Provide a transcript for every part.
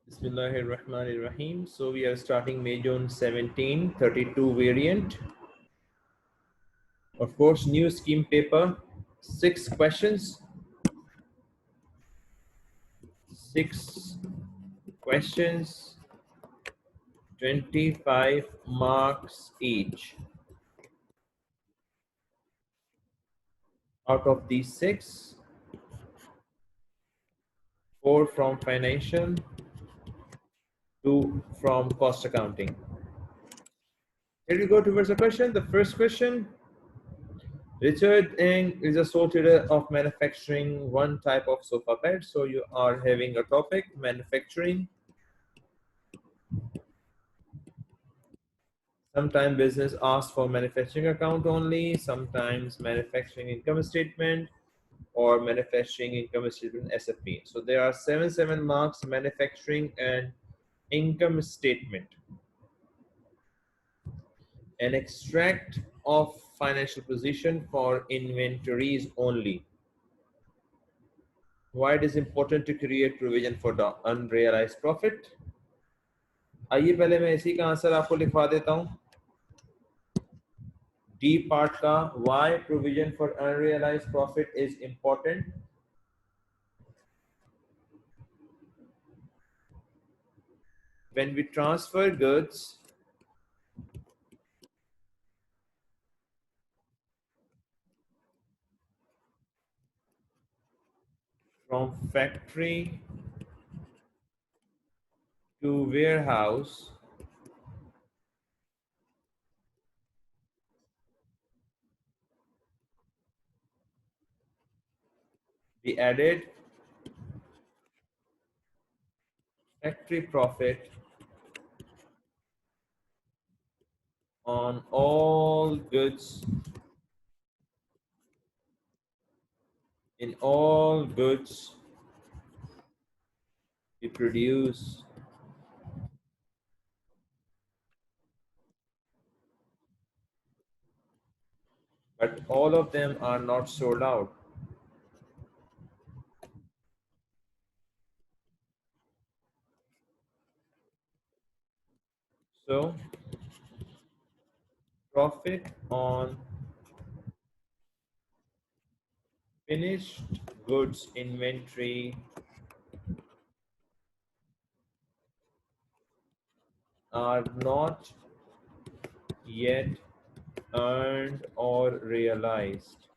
Bismillahirrahmanirrahim. So we are starting May June 17 32 variant. Of course, new scheme paper, 6 questions, 6 questions, 25 marks each. Out of these 6, 4 from financial, 2 from cost accounting. Here we go towards the question. The first question: Richard Ng is a sole trader of manufacturing one type of sofa bed. So you are having a topic, manufacturing. Sometimes business asks for manufacturing account only, sometimes manufacturing income statement or manufacturing income statement SFP. So there are 7 marks, manufacturing and income statement. An extract of financial position for inventories only. Why it is important to create provision for the unrealized profit? आइए पहले मैं इसी का answer आपको लिखवा देता हूं. D part का why provision for unrealized profit is important. When we transfer goods from factory to warehouse, the added factory profit on all goods in all goods we produce but all of them are not sold out. So profit on finished goods inventory are not yet earned or realized.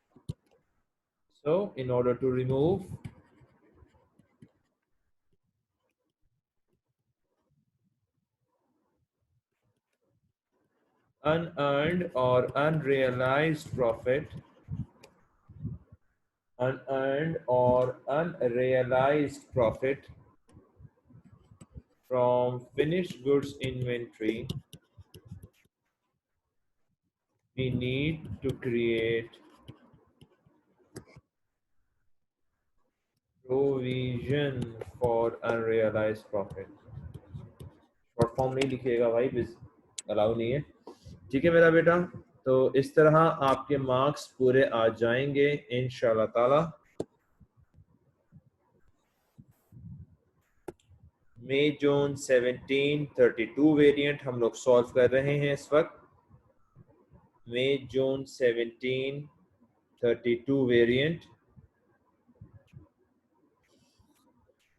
So in order to remove unearned or unrealized profit, unearned or unrealized profit from finished goods inventory, we need to create provision for unrealized profit. Short form नहीं लिखिएगा भाई, allow नहीं है. ठीक है मेरा बेटा. तो इस तरह आपके मार्क्स पूरे आ जाएंगे इंशाल्लाह ताला. मई जून 1732 वेरिएंट हम लोग सॉल्व कर रहे हैं इस वक्त. मई जून 1732 वेरिएंट.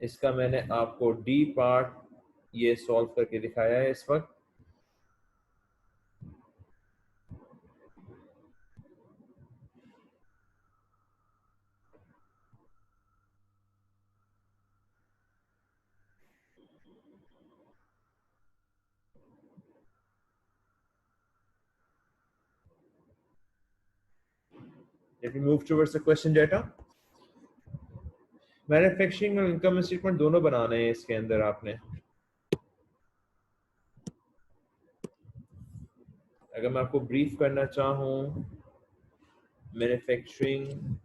इसका मैंने आपको डी पार्ट ये सॉल्व करके दिखाया है इस वक्त. If we move towards the question data, manufacturing और इनकम स्टेटमेंट दोनों बनाने हैं इसके अंदर आपने. अगर मैं आपको ब्रीफ करना चाहूँ, manufacturing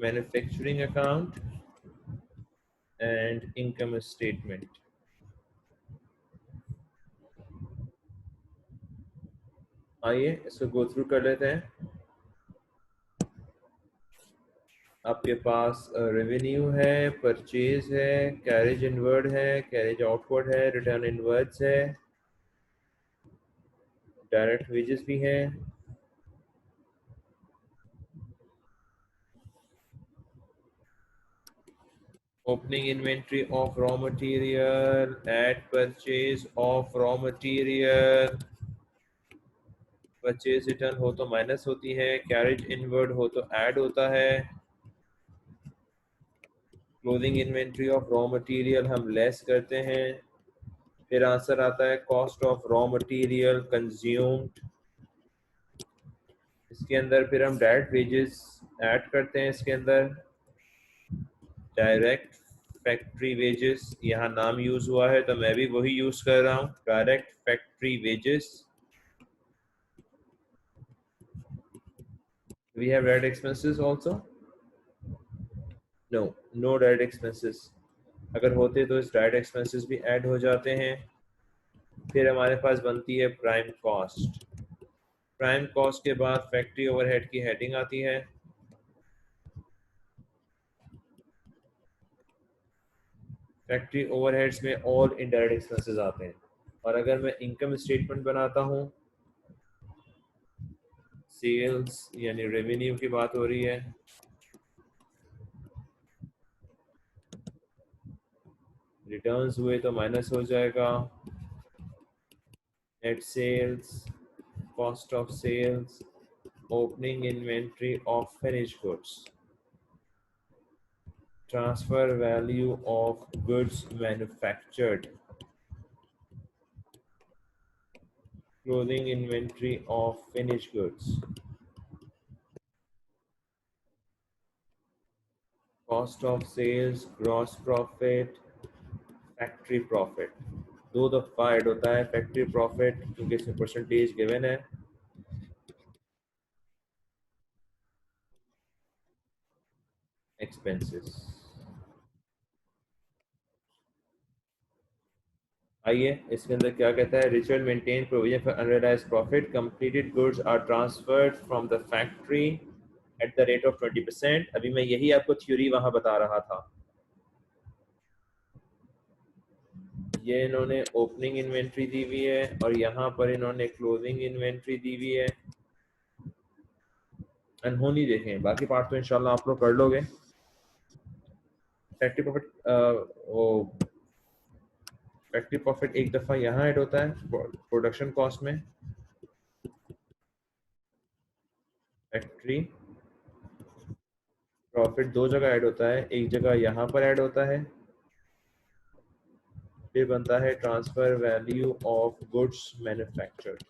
manufacturing account and income statement. आइए इसको गो थ्रू कर लेते हैं। आपके पास रेवेन्यू है, परचेज है, कैरेज इनवर्ड है, कैरेज आउटवर्ड है, रिटर्न इनवर्ड्स है, डायरेक्ट वेजेस भी हैं, opening inventory of raw material, at purchase of raw material, purchase return हो तो माइनस होती है, कैरेज इनवर्ड हो तो ऐड होता है, closing inventory of raw material हम लेस करते हैं, फिर आंसर आता है cost of raw material consumed. इसके अंदर फिर हम डायरेक्ट वेजेस ऐड करते हैं, इसके अंदर डायरेक्ट फैक्ट्री वेजेस, यहाँ नाम यूज हुआ है तो मैं भी वही यूज कर रहा हूँ, direct factory wages. We have direct expenses also? No, no direct expenses. अगर होते तो इस डायरेक्ट एक्सपेंसेस भी ऐड हो जाते हैं। फिर हमारे पास बनती है प्राइम कॉस्ट। प्राइम कॉस्ट के बाद फैक्ट्री ओवरहेड की हेडिंग आती है। फैक्ट्री ओवरहेड्स में ऑल इनडायरेक्ट एक्सपेंसेस आते हैं। और अगर मैं इनकम स्टेटमेंट बनाता हूँ, सेल्स यानी रेवेन्यू की बात हो रही है, रिटर्न्स हुए तो माइनस हो जाएगा, net sales, cost of sales, opening inventory of finished goods, transfer value of goods manufactured, closing inventory of finished goods, cost of sales, gross profit, factory profit। दो दफा ऐड होता है फैक्ट्री प्रॉफिट क्योंकि इसमें percentage given है। Expenses. आइए इसके अंदर क्या कहता है, ritual maintain provision for unrealised profit, completed goods are transferred from the factory at the rate of 20%। अभी मैं यही आपको थ्योरी वहां बता रहा था। ये इन्होंने ओपनिंग इन्वेंट्री दी हुई है और यहाँ पर इन्होंने क्लोजिंग इन्वेंट्री दी हुई है। अनहोनी देखें, बाकी पार्ट तो इंशाल्लाह आप लोग कर लोगे। फैक्ट्री प्रॉफिट वो फैक्ट्री प्रॉफिट एक दफा यहाँ ऐड होता है प्रोडक्शन कॉस्ट में, फैक्ट्री प्रॉफिट दो जगह ऐड होता है, एक जगह यहाँ पर ऐड होता है, फिर बनता है transfer value of goods manufactured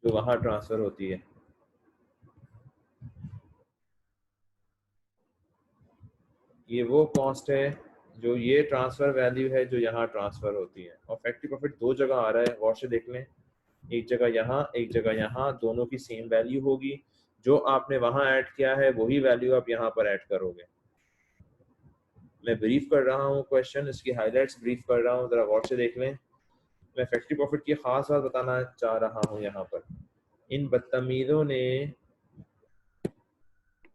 जो वहाँ ट्रांसफर होती है। ये वो कॉस्ट है जो ये ट्रांसफर वैल्यू है जो यहाँ ट्रांसफर होती है। और फैक्ट्री प्रॉफिट दो जगह आ रहा है, गौर से देख लें, एक जगह यहाँ एक जगह यहाँ, दोनों की सेम वैल्यू होगी। जो आपने वहां ऐड किया है वही वैल्यू आप यहाँ पर ऐड करोगे। मैं ब्रीफ कर रहा हूँ क्वेश्चन, इसकी हाइलाइट्स ब्रीफ कर रहा हूँ, जरा गौर से देख लें। मैं फैक्ट्री प्रॉफिट की खास बात बताना चाह रहा हूँ। यहाँ पर इन बदतमीजों ने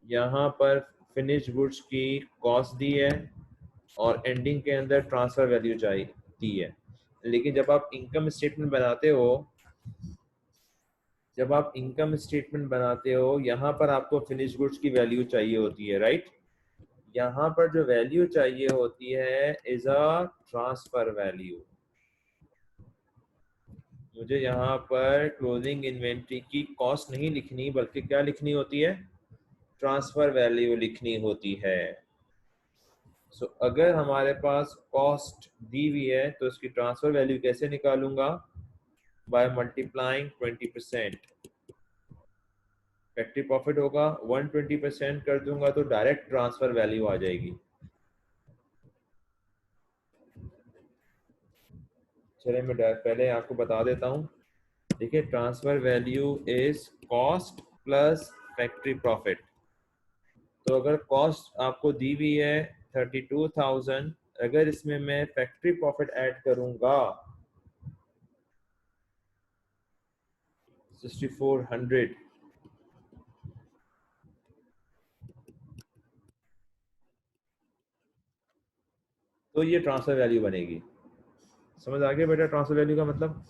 यहाँ पर फिनिश गुड्स की कॉस्ट दी है और एंडिंग के अंदर ट्रांसफर वैल्यू दी है। लेकिन जब आप इनकम स्टेटमेंट बनाते हो, यहाँ पर आपको फिनिश गुड्स की वैल्यू चाहिए होती है, राइट। यहाँ पर जो वैल्यू चाहिए होती है इज अ ट्रांसफर वैल्यू। मुझे यहाँ पर क्लोजिंग इन्वेंट्री की कॉस्ट नहीं लिखनी, बल्कि क्या लिखनी होती है, ट्रांसफर वैल्यू लिखनी होती है। सो अगर हमारे पास कॉस्ट दी हुई है तो इसकी ट्रांसफर वैल्यू कैसे निकालूंगा, बाय मल्टीप्लाइंग 20%। फैक्ट्री प्रॉफिट होगा 120% कर दूंगा तो डायरेक्ट ट्रांसफर वैल्यू आ जाएगी। चलिए मैं पहले आपको बता देता हूँ। देखिए transfer value is cost plus factory profit. तो अगर कॉस्ट आपको दी हुई है 32,000, अगर इसमें मैं फैक्ट्री प्रॉफिट ऐड करूंगा 6400, तो ये ट्रांसफर वैल्यू बनेगी। समझ आ गया बेटा ट्रांसफर वैल्यू का मतलब?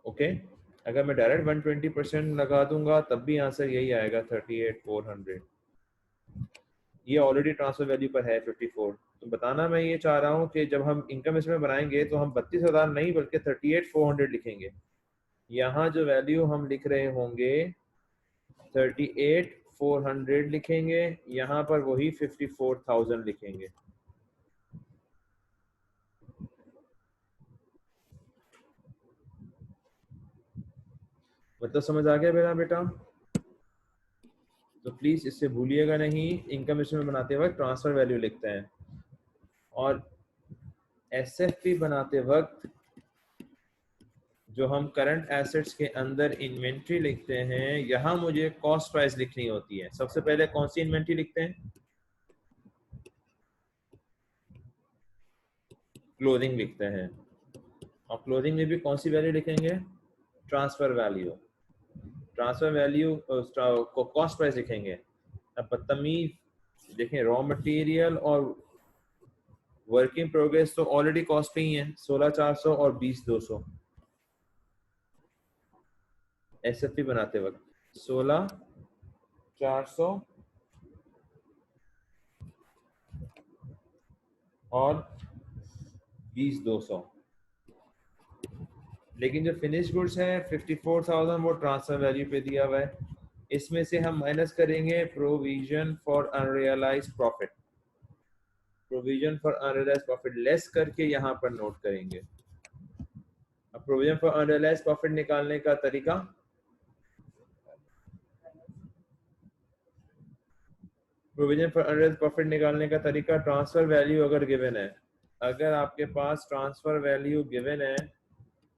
ओके अगर मैं डायरेक्ट 120% लगा दूंगा तब भी आंसर यही आएगा 38,400। ये ऑलरेडी ट्रांसफर वैल्यू पर है 54। तो बताना मैं ये चाह रहा हूँ कि जब हम इनकम इसमें बनाएंगे तो हम 32,000 नहीं बल्कि 38,400 लिखेंगे। यहाँ जो वैल्यू हम लिख रहे होंगे 38,400 लिखेंगे, यहाँ पर वही 54,000 लिखेंगे। मतलब समझ आ गया मेरा बेटा? तो प्लीज इससे भूलिएगा नहीं, इनकम स्टेटमेंट बनाते वक्त ट्रांसफर वैल्यू लिखते हैं, और एसएफपी बनाते वक्त जो हम करंट एसेट्स के अंदर इन्वेंट्री लिखते हैं, यहाँ मुझे कॉस्ट प्राइस लिखनी होती है। सबसे पहले कौन सी इन्वेंट्री लिखते हैं? क्लोथिंग लिखते हैं। और क्लोथिंग में भी कौन सी वैल्यू लिखेंगे? Transfer value. ट्रांसफर वैल्यू को कॉस्ट प्राइस लिखेंगे। अब बदतमीज देखें, रॉ मटेरियल और वर्किंग प्रोग्रेस तो ऑलरेडी कॉस्ट पे ही है, 16,400 और 20,200। एसएफपी बनाते वक्त 16,400 और 20,200। लेकिन जो फिनिश गुड्स है 54,000 वो ट्रांसफर वैल्यू पे दिया हुआ है। इसमें से हम माइनस करेंगे provision for unrealised profit. Provision for unrealised profit less करके यहाँ पर नोट करेंगे। अब प्रोविजन फॉर अनरियलाइज्ड प्रॉफिट निकालने का तरीका, प्रोविजन फॉर अनरियलाइज्ड प्रॉफिट निकालने का तरीका, ट्रांसफर वैल्यू अगर गिवन है, अगर आपके पास ट्रांसफर वैल्यू गिवन है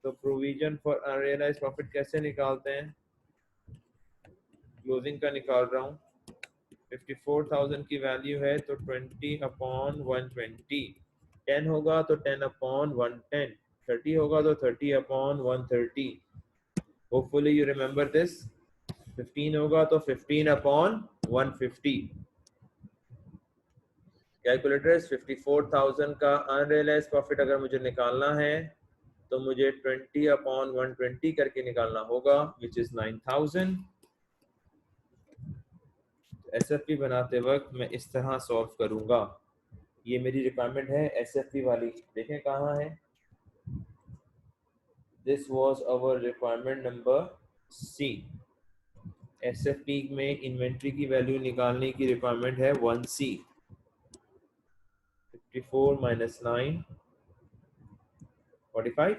तो प्रोविजन फॉर अनरियलाइज्ड प्रॉफिट कैसे निकालते हैं? क्लोजिंग का निकाल रहा हूँ। 54,000 की वैल्यू है तो 20/120, 10 होगा तो 10/110, 30 होगा तो 30/130। Hopefully you remember this. 15 होगा तो 15/150। कैलकुलेटर्स 54,000 का अनरियलाइज्ड प्रॉफिट अगर मुझे निकालना है तो मुझे 20/120 करके निकालना होगा, विच इज 9,000। एसएफपी बनाते वक्त मैं इस तरह सॉल्व करूंगा। ये मेरी रिक्वायरमेंट है एसएफपी वाली, देखें कहाँ है। This was our requirement number C. SFP में इन्वेंट्री की वैल्यू निकालने की रिक्वायरमेंट है 1C। 54 minus 9, 45,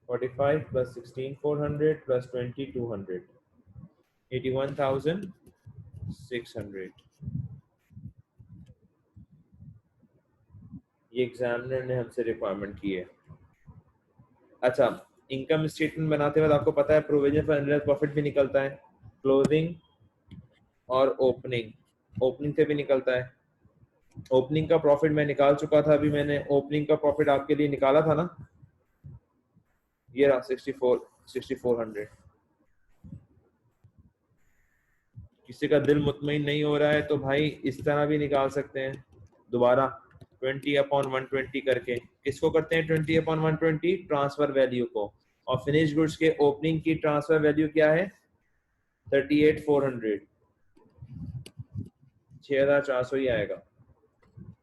45 plus 16,400 plus 2,200, 81,600। ये एग्जामिनर ने हमसे रिक्वायरमेंट की है। अच्छा, इनकम स्टेटमेंट बनाते वक्त आपको पता है प्रोविजन फॉर अनरियलाइज्ड प्रॉफिट भी निकलता है, क्लोजिंग और ओपनिंग। ओपनिंग से भी निकलता है। ओपनिंग का प्रॉफिट मैं निकाल चुका था, अभी मैंने ओपनिंग का प्रॉफिट आपके लिए निकाला था ना, ये रहा 6400। किसी का दिल मुतमईन नहीं हो रहा है तो भाई इस तरह भी निकाल सकते हैं दोबारा, 20/120 करके। किसको करते हैं 20/120? ट्रांसफर वैल्यू को। और फिनिश गुड्स के ओपनिंग की ट्रांसफर वैल्यू क्या है? 38,400, 6,400 ही आएगा।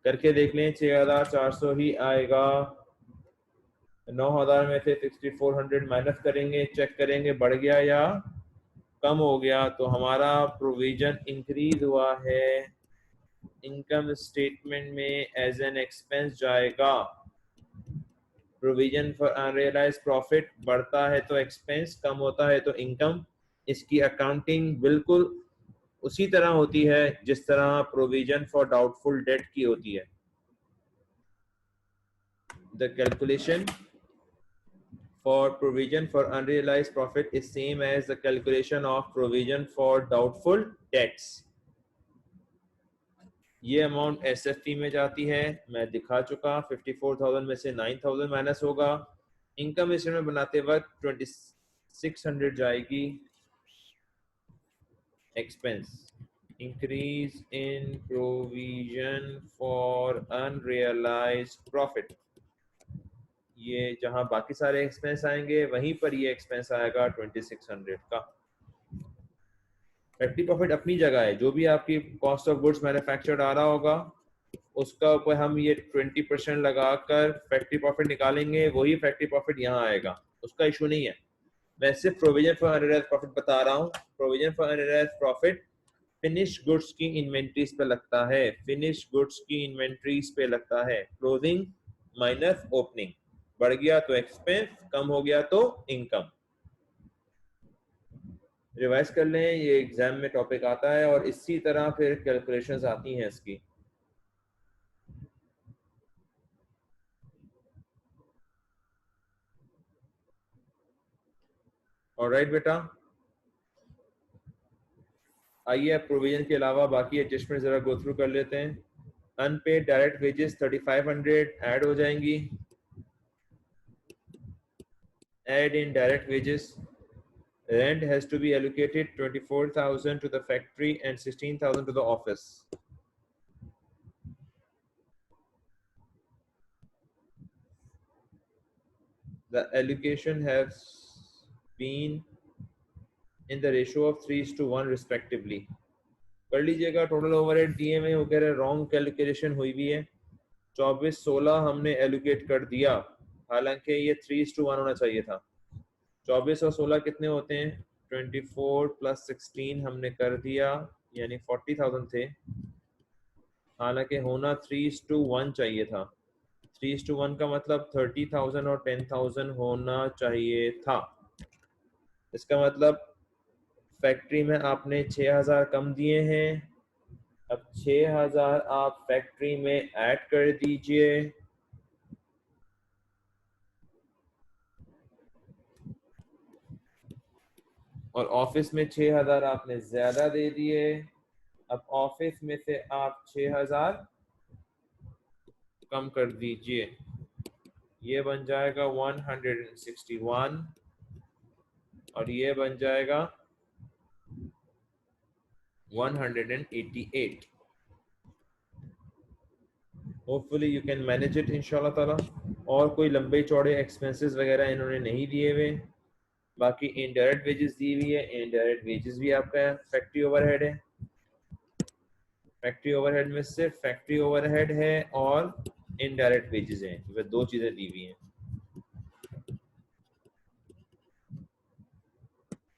करके देख लें, 6,400 ही आएगा। 9,000 में से 6400 माइनस करेंगे, चेक करेंगे बढ़ गया या कम हो गया। तो हमारा प्रोविजन इंक्रीज हुआ है, इनकम स्टेटमेंट में एज एन एक्सपेंस जाएगा। प्रोविजन फॉर अनरियलाइज्ड प्रॉफिट बढ़ता है तो एक्सपेंस, कम होता है तो इनकम। इसकी अकाउंटिंग बिल्कुल उसी तरह होती है जिस तरह प्रोविजन फॉर डाउटफुल डेट की होती है। The calculation for provision for unrealized profit is same as the calculation of provision for doubtful debts. ये अमाउंट एसएफटी में जाती है, मैं दिखा चुका. 54,000 में से 9,000 माइनस होगा. इनकम स्टेटमेंट बनाते वक्त 2600 जाएगी expense. Increase in provision for unrealised profit, ये जहां बाकी सारे एक्सपेंस आएंगे वहीं पर ये एक्सपेंस आएगा 2600 का. फैक्ट्री प्रॉफिट अपनी जगह है, जो भी आपकी कॉस्ट ऑफ गुड्स मैन्युफैक्चर्ड आ रहा होगा उसका ऊपर हम ये 20% लगाकर फैक्ट्री प्रॉफिट निकालेंगे, वही फैक्ट्री प्रॉफिट यहाँ आएगा, उसका इशू नहीं है. मैं सिर्फ प्रोविजन फॉर अनरियलाइज्ड प्रॉफिट बता रहा हूँ. Provision for unrealised profit finish goods की इन्वेंट्रीज पे लगता है, फिनिश गुड्स की इन्वेंट्रीज पे लगता है. क्लोजिंग माइनस ओपनिंग, बढ़ गया तो एक्सपेंस, कम हो गया तो इनकम. रिवाइज कर लें, ये एग्जाम में टॉपिक आता है और इसी तरह फिर कैलकुलेशंस आती हैं इसकी. ऑलराइट बेटा, आइए अब प्रोविजन के अलावा बाकी एडजस्टमेंट जरा गो थ्रू कर लेते हैं. अनपेड डायरेक्ट वेजेस 3500 ऐड हो जाएंगी. Add in direct wages. Rent has to be allocated 24,000 to the factory and 16,000 to the office. The allocation has been in the ratio of 3:1 respectively. कर लीजिएगा. Total overhead दिए में वगैरह wrong calculation हुई भी है. 24-16 हमने एलोकेट कर दिया, हालांकि ये 3:1 होना चाहिए था. 24 और 16 कितने होते हैं? 24 + 16 हमने कर दिया, यानी 40,000 थे, हालांकि होना 3:1 चाहिए था. 3:1 का मतलब 30,000 और 10,000 होना चाहिए था. इसका मतलब फैक्ट्री में आपने 6,000 कम दिए हैं. अब 6,000 आप फैक्ट्री में ऐड कर दीजिए. और ऑफिस में 6,000 आपने ज्यादा दे दिए. अब ऑफिस में से आप 6,000 कम कर दीजिए, ये बन जाएगा 161 और ये बन जाएगा 188. Hopefully you can manage it इंशाल्लाह ताला. और कोई लंबे चौड़े एक्सपेंसेस वगैरह इन्होंने नहीं दिए हुए. बाकी इनडायरेक्ट वेजेस दी हुई है. इनडायरेक्ट वेजेस भी आपका फैक्ट्री ओवरहेड है. फैक्ट्री ओवरहेड में सिर्फ फैक्ट्री ओवरहेड है और इनडायरेक्ट वेजेस हैं, वे दो चीजें दी हुई हैं.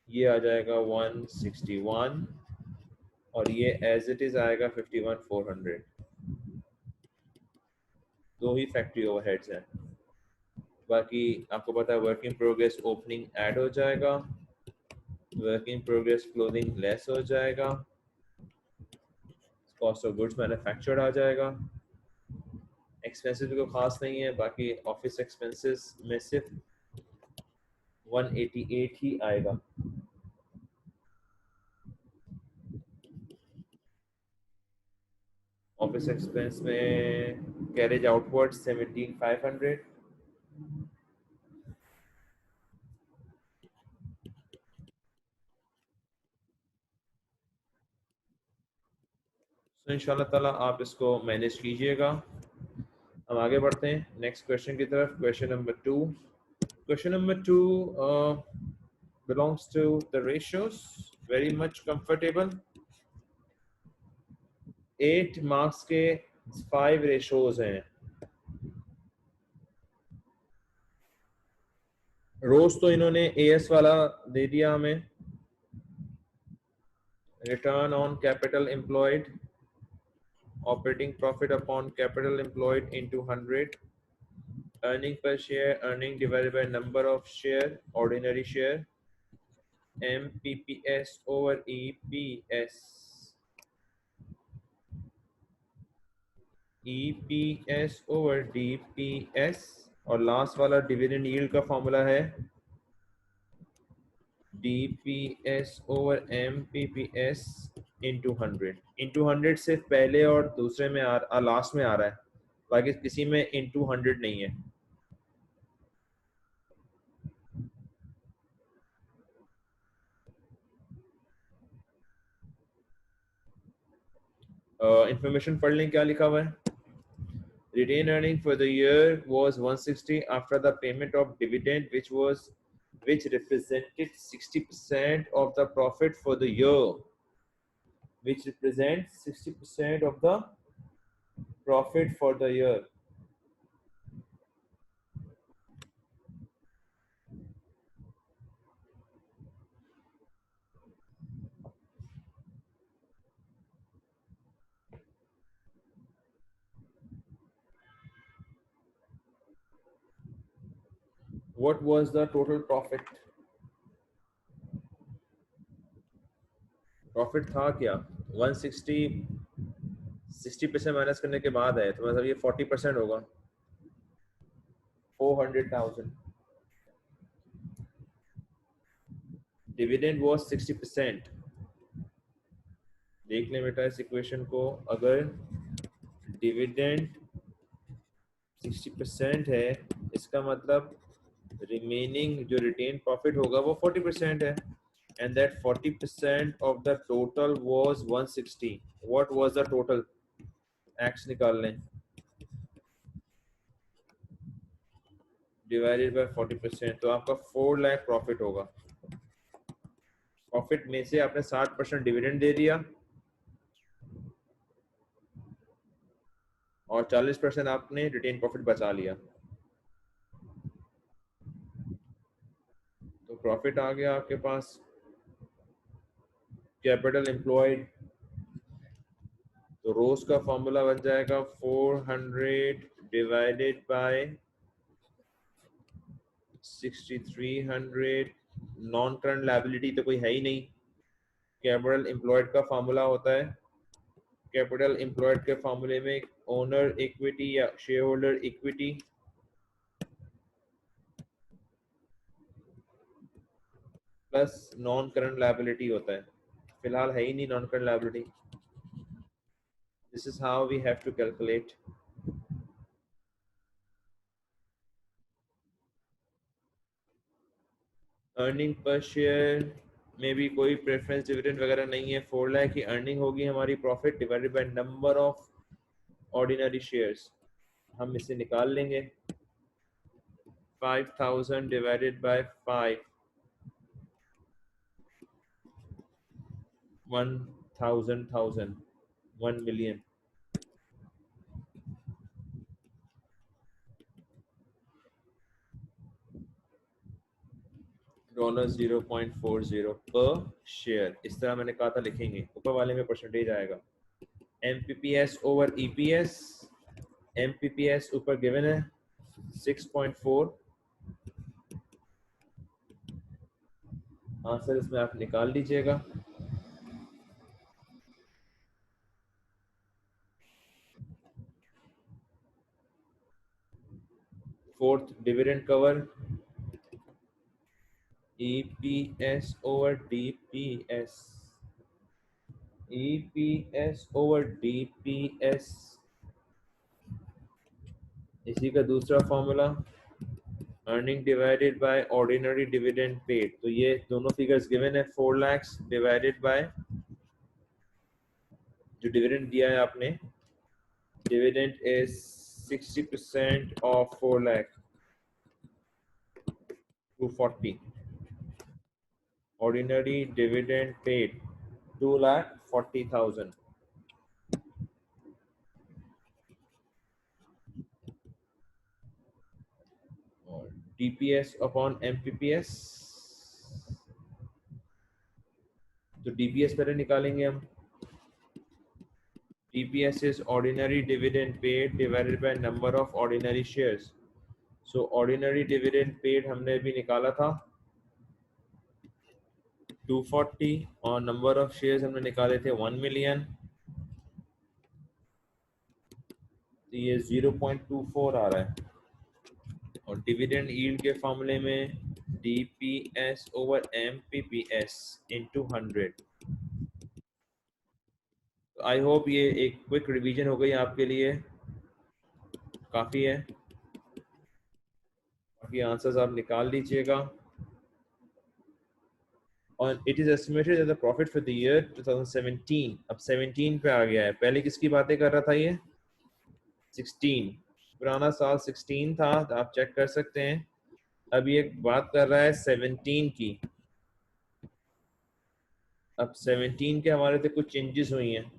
ये आ जाएगा 161 और ये एज इट इज आएगा 51,400. दो ही फैक्ट्री ओवरहेड्स हैं. बाकी आपको पता है work in progress opening add हो जाएगा, work in progress closing less हो जाएगा, कॉस्ट ऑफ गुड्स मैन्युफैक्चर्ड आ जाएगा. एक्सपेंसेस भी कोई खास नहीं है. बाकी ऑफिस एक्सपेंसेस में सिर्फ 188 ही आएगा. ऑफिस एक्सपेंस में कैरेज आउटवर्ड 17,500. तो इंशाल्लाह ताला आप इसको मैनेज कीजिएगा. हम आगे बढ़ते हैं नेक्स्ट क्वेश्चन की तरफ. Question number 2. Question number 2 belongs to the ratios. Very much comfortable. 8 marks के 5 रेशोज हैं. रोज तो इन्होंने एएस वाला दे दिया हमें. Return on capital employed, operating profit upon capital employed into 100, earning per share, earning divided by number of share, ordinary share, MPPS over EPS, EPS over DPS, और last वाला dividend yield का formula है DPS over MPPS into 100। Into 100 सिर्फ पहले और दूसरे में last में आ रहा है, बाकी किसी में इंटू 100 नहीं है। इंफॉर्मेशन पढ़ लें क्या लिखा हुआ है। Retained earning for the year was 160 after the payment of dividend, which represented 60% of the profit for the year, which represents 60% of the profit for the year. What was the total profit? Profit था क्या? 160 60% minus करने के बाद है, तो मतलब ये 40% होगा, 400,000. Dividend was 60%. देख लें बेटा इस इक्वेशन को, अगर डिविडेंड 60% है, इसका मतलब रिमेनिंग जो रिटेन प्रॉफिट होगा वो 40% है, and that 40% of the total was 160. What was the total? X निकाल लें, डिवाइडेड बाय 40%, तो आपका 4 लाख प्रॉफिट होगा। प्रॉफिट में से आपने 60% डिविडेंड दे दिया और 40% आपने रिटेन प्रॉफिट बचा लिया, तो प्रॉफिट आ गया आपके पास। कैपिटल एम्प्लॉयड, तो रोज का फॉर्मूला बन जाएगा 400 divided by 6300। Non current liability तो कोई है ही नहीं। कैपिटल एम्प्लॉयड का फॉर्मूला होता है, कैपिटल एम्प्लॉयड के फॉर्मूले में ओनर इक्विटी या share holder equity plus non current liability होता है। फिलहाल है ही नहीं non current liability. This is how we have to calculate. Earning पर शेयर में भी कोई प्रेफरेंस डिविडेंड वगैरह नहीं है। 4 लाख की अर्निंग होगी हमारी, profit divided by number of ordinary shares, हम इसे निकाल लेंगे। 5000 डिवाइडेड बाय 5, 1000 1 मिलियन, $0.40 पर शेयर। इस तरह मैंने कहा था लिखेंगे, ऊपर वाले में परसेंटेज आएगा। MPPS ओवर EPS, MPPS ऊपर गिवन है 6.4, आंसर इसमें आप निकाल लीजिएगा। Fourth dividend cover, EPS over DPS, EPS over DPS, इसी का दूसरा formula earning divided by ordinary dividend paid. तो ये दोनों फिगर्स गिवन है, 4 लाख डिवाइडेड बाय जो डिविडेंड दिया है आपने, dividend is 60% of 4 lakh 240, ordinary dividend paid 2,40,000, और DPS upon MPPS, तो DPS पहले निकालेंगे हम। DPS is ordinary dividend paid divided by number of ordinary shares. So ordinary dividend paid हमने भी निकाला था 240 और नंबर ऑफ शेयर्स हमने निकाले थे 1 मिलियन, तो ये 0.24 आ रहा है। और डिविडेंड यील्ड के फॉर्मूले में DPS over MPPS into 100। I hope ये एक क्विक रिवीजन हो गई आपके लिए, काफ़ी है। बाकी आंसर्स आप निकाल लीजिएगा। और it is estimated that the profit for the year 2017, अब 17 पे आ गया है, पहले किसकी बातें कर रहा था ये? 16, पुराना साल 16 था, तो आप चेक कर सकते हैं। अब ये बात कर रहा है 17 की। अब 17 के हमारे से कुछ चेंजेस हुई हैं।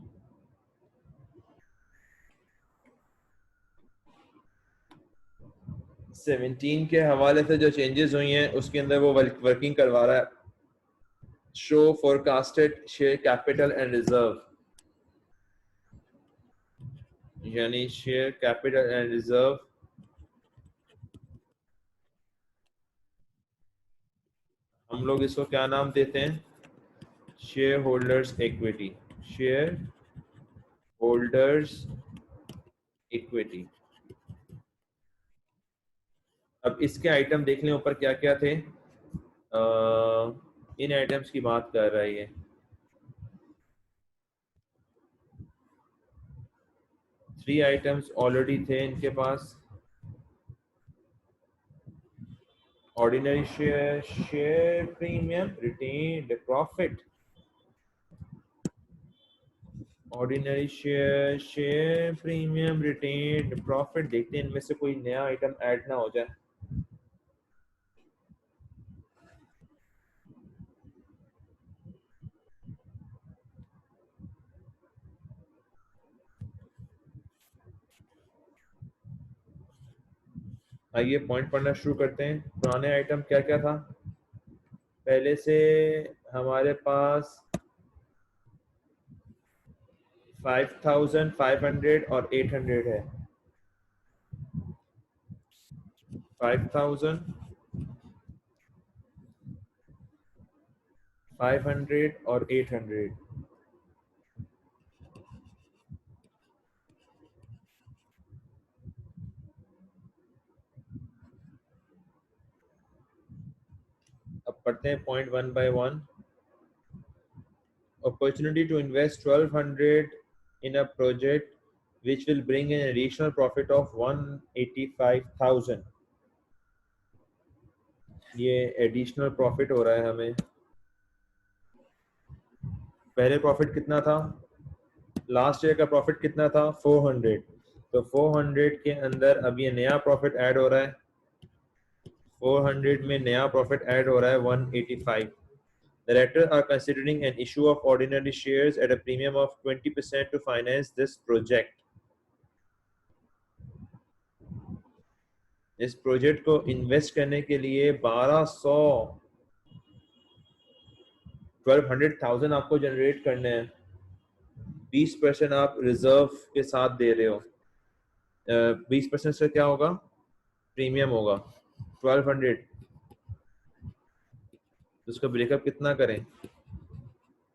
सेवनटीन के हवाले से जो चेंजेस हुई हैं उसके अंदर वो वर्किंग करवा रहा है। Show forecasted share capital and reserve, यानी शेयर कैपिटल एंड रिजर्व हम लोग इसको क्या नाम देते हैं? Share holders equity, share holders equity. अब इसके आइटम देख लें ऊपर क्या क्या थे। इन आइटम्स की बात कर रहा है ये। थ्री आइटम्स ऑलरेडी थे इनके पास। Ordinary share, share premium, retained profit. Ordinary share, share premium, retained profit. देखते हैं इनमें से कोई नया आइटम ऐड ना हो जाए। आइए पॉइंट पढ़ना शुरू करते हैं। पुराने आइटम क्या क्या था? पहले से हमारे पास 5500 और 800 है। 5500, 500 और 800। अब पढ़ते हैं point one by one. Opportunity to invest 1200 in a project which will bring an additional profit of 185,000। ये एडिशनल प्रॉफिट हो रहा है हमें। पहले प्रॉफिट कितना था? लास्ट ईयर का प्रॉफिट कितना था? 400। तो 400 के अंदर अब ये नया प्रॉफिट ऐड हो रहा है। 400 में नया प्रॉफिट ऐड हो रहा है 185। The directors are considering an issue of ordinary shares at a premium of 20% to finance this project. इस प्रोजेक्ट को इन्वेस्ट करने के लिए 1200,000 आपको जनरेट करने हैं। 20% आप रिजर्व के साथ दे रहे हो। 20% से क्या होगा? प्रीमियम होगा 1200। तो उसका ब्रेकअप कितना करें?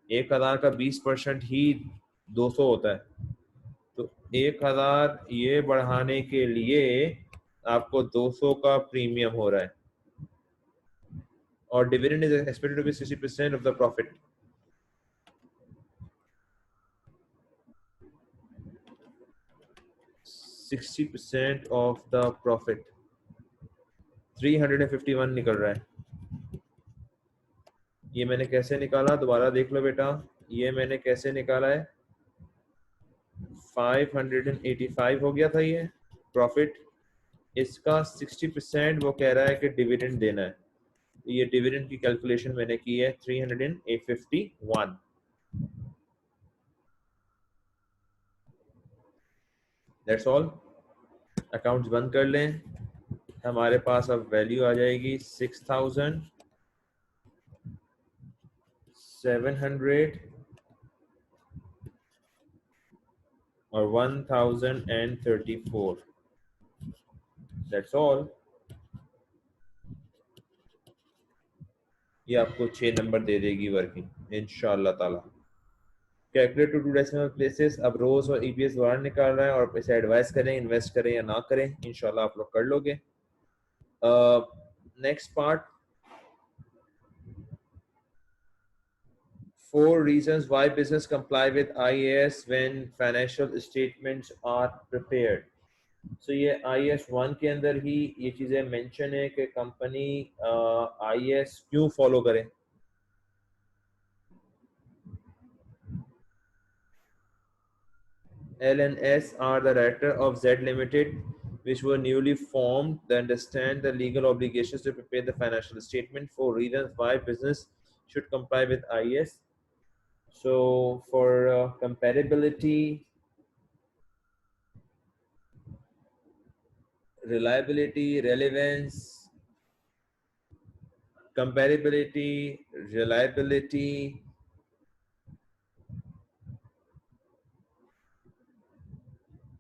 1000 का 20% ही 200 होता है। तो 1000 ये बढ़ाने के लिए आपको 200 का प्रीमियम हो रहा है। और dividend is expected to be 60% of the profit. 60% of the profit 351 निकल रहा है। ये मैंने कैसे निकाला? दोबारा देख लो बेटा, ये मैंने कैसे निकाला है। 585 हो गया था ये प्रॉफिट। इसका 60% वो कह रहा है कि डिविडेंड देना है। ये डिविडेंड की कैलकुलेशन मैंने की है 351। That's all. अकाउंट्स बंद कर लें। हमारे पास अब वैल्यू आ जाएगी 6700 और 1034। That's all. ये आपको 6 नंबर दे देगी वर्किंग इंशाल्लाह ताला। Calculate to 2 decimal places. अब रोज और ईपीएस बाहर निकाल रहा है और इसे एडवाइस करें इन्वेस्ट करें या ना करें, इंशाल्लाह आप लोग कर लोगे। Next part, 4 reasons why business comply with IAS when financial statements are prepared. So ये IAS 1 के अंदर ही ये चीजें मेंशन है कि कंपनी IAS क्यों फॉलो करे. L&S are the director of Z Limited, which were newly formed. They understand the legal obligations to prepare the financial statement. 4 reasons why business should comply with IAS. So for comparability, reliability, relevance, comparability, reliability,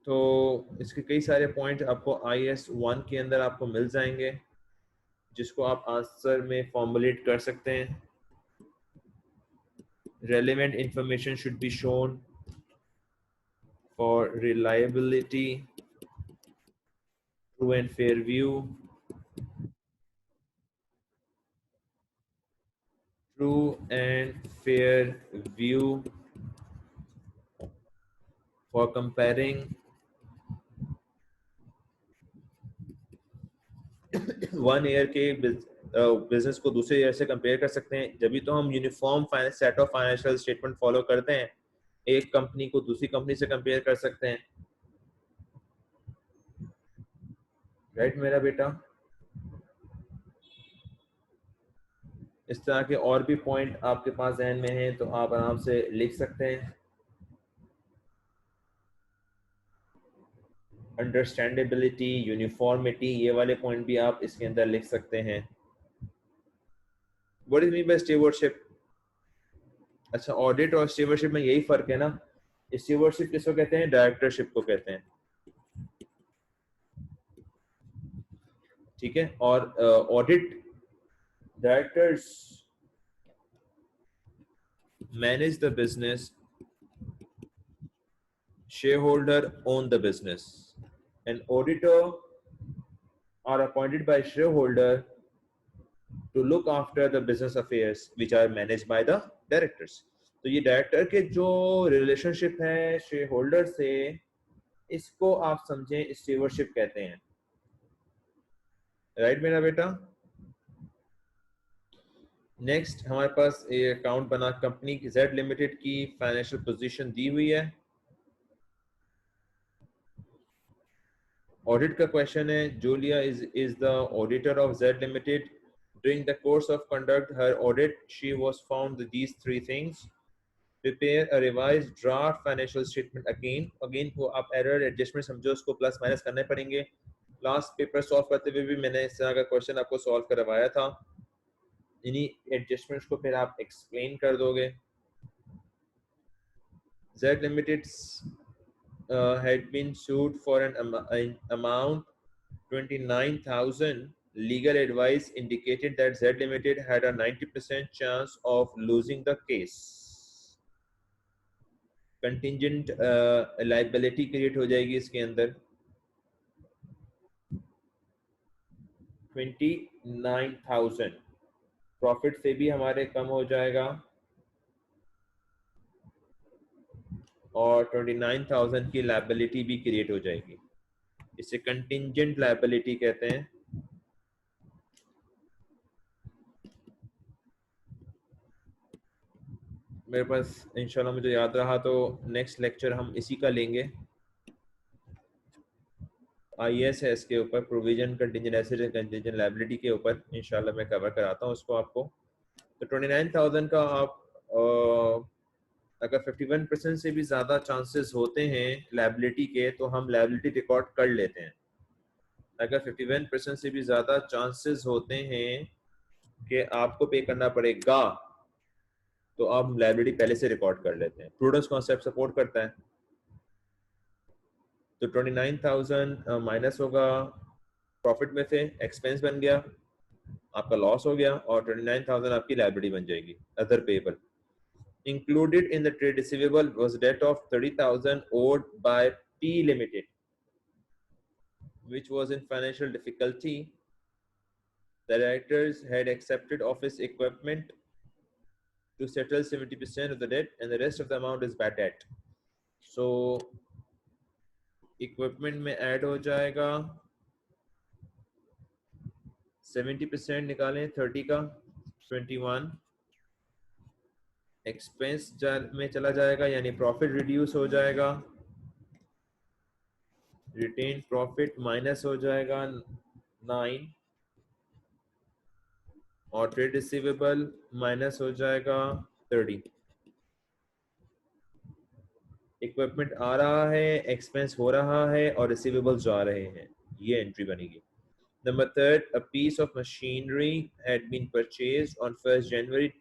तो इसके कई सारे point आपको IAS 1 के अंदर आपको मिल जाएंगे जिसको आप आंसर में फॉर्मुलेट कर सकते हैं. Relevant information should be shown for reliability, true and fair view, true and fair view for comparing 1 year के बिजनेस को दूसरे ईयर से कंपेयर कर सकते हैं. जब भी तो हम uniform set of financial statement follow करते हैं, एक कंपनी को दूसरी कंपनी से कंपेयर कर सकते हैं. राइट मेरा बेटा. इस तरह के और भी पॉइंट आपके पास जहन में हैं तो आप आराम से लिख सकते हैं. अंडरस्टैंडेबिलिटी, यूनिफॉर्मिटी, ये वाले पॉइंट भी आप इसके अंदर लिख सकते हैं. What is mean by stewardship? अच्छा, ऑडिट और स्टीवर्डशिप में यही फर्क है ना. स्टीवर्डशिप किसको कहते हैं? डायरेक्टरशिप को कहते हैं. ठीक है. और audit, directors manage the business, shareholder own the business, and auditor are appointed by shareholder to look after the business affairs which are managed by the directors. तो ये डायरेक्टर के जो रिलेशनशिप है शेयर होल्डर से, इसको आप समझें stewardship कहते हैं. राइट मेरा बेटा. नेक्स्ट हमारे पास ये अकाउंट बना कंपनी की जेड लिमिटेड की फाइनेंशियल पोजीशन दी हुई है. ऑडिट का क्वेश्चन है. Julia is the auditor of Z limited. During the course of conduct her audit, she was found these 3 things: prepare a revised draft financial statement again वो आप error adjustment समझो, उसको plus minus करने पड़ेंगे. Last paper solve करते हुए भी मैंने इस तरह का क्वेश्चन आपको सॉल्व करवाया था. इन्हीं एडजस्टमेंट्स को फिर आप एक्सप्लेन कर दोगे. Z Limited had been sued for an amount 29,000. Legal advice indicated that Z Limited had a 90% chance of losing the case. Contingent liability create हो जाएगी इसके अंदर. 29,000 प्रॉफिट से भी हमारे कम हो जाएगा और 29,000 की लायबिलिटी भी क्रिएट हो जाएगी. इसे कंटिंजेंट लायबिलिटी कहते हैं. मेरे पास इंशाल्लाह मुझे याद रहा तो नेक्स्ट लेक्चर हम इसी का लेंगे. IAS है इसके ऊपर, provision contingent asset and contingent liability के ऊपर इंशाल्लाह मैं कवर कराता हूँ उसको आपको. तो 29,000 का आप अगर 51% से भी ज़्यादा चांसेस होते हैं लायबिलिटी के तो हम लायबिलिटी रिकॉर्ड कर लेते हैं. अगर 51% से भी ज़्यादा चांसेस होते हैं कि आपको पे करना पड़ेगा तो आप लायबिलिटी पहले से रिकॉर्ड कर लेते हैं. प्रूडेंस कॉन्सेप्ट सपोर्ट करता है. तो 29,000 माइनस होगा प्रॉफिट में से, एक्सपेंस बन गया, आपका लॉस हो गया और 29,000 आपकी लायबिलिटी बन जाएगी. Other payable included in the trade receivable was debt of 30,000 owed by P Limited, which was in financial difficulty. The directors had accepted office equipment to settle 70% of the debt and the rest of the amount is bad debt. So equipment में add हो जाएगा 70% निकालें 30 का 21 expense में चला जाएगा यानी profit reduce हो जाएगा रिटेन प्रॉफिट माइनस हो जाएगा 9 और ट्रेड रिसीवेबल माइनस हो जाएगा 30 इक्विपमेंट आ रहा है एक्सपेंस हो रहा है और रिसीवेबल्स जा रहे हैं ये एंट्री बनेगी Number third, a piece of machinery had been purchased on 1st January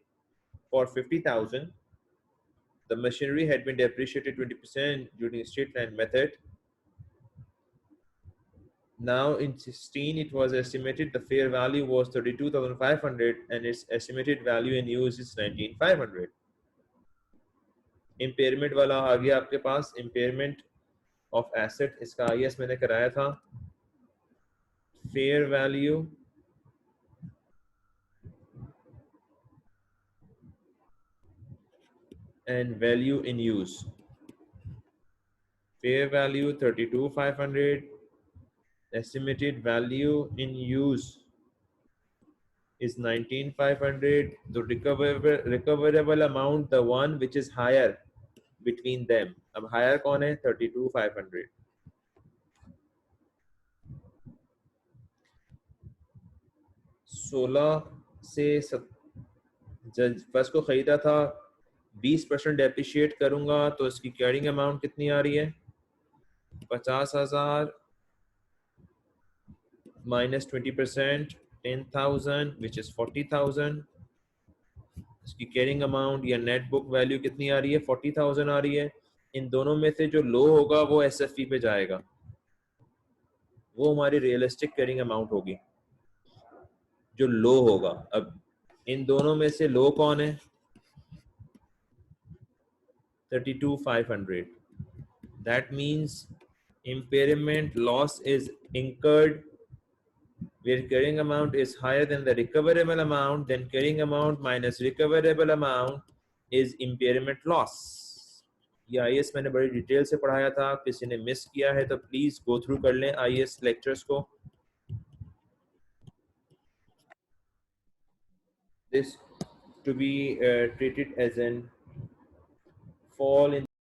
for 50,000. The machinery had been depreciated 20% during straight line method. Now in 16, it was estimated the fair value was 32,500 and its estimated value in use is 19,500. Impairment वाला आ गया आपके पास impairment of asset इसका IS मैंने कराया था fair value and value in use. Fair value 32,500. Estimated value in use is 19,500. The recoverable amount, the one which is higher between them. अब higher कौन है 32,500. 16 से जब फर्स्ट को खरीदा था 20% डेप्रिशिएट करूंगा तो इसकी कैरिंग अमाउंट कितनी आ रही है 50,000 minus 20% 10,000 which is 40,000 इसकी कैरिंग अमाउंट या नेट बुक वैल्यू कितनी आ रही है 40,000 आ रही है इन दोनों में से जो लो होगा वो एसएफपी पे जाएगा वो हमारी रियलिस्टिक कैरिंग अमाउंट होगी जो लो होगा अब इन दोनों में से लो कौन है 32,500 that means impairment loss is incurred where carrying amount is higher than the recoverable amount, then carrying amount minus recoverable amount is impairment loss. ये IAS मैंने बड़ी डिटेल से पढ़ाया था किसी ने मिस किया है तो प्लीज गो थ्रू कर लें IAS लेक्चर्स को this to be treated as an fall in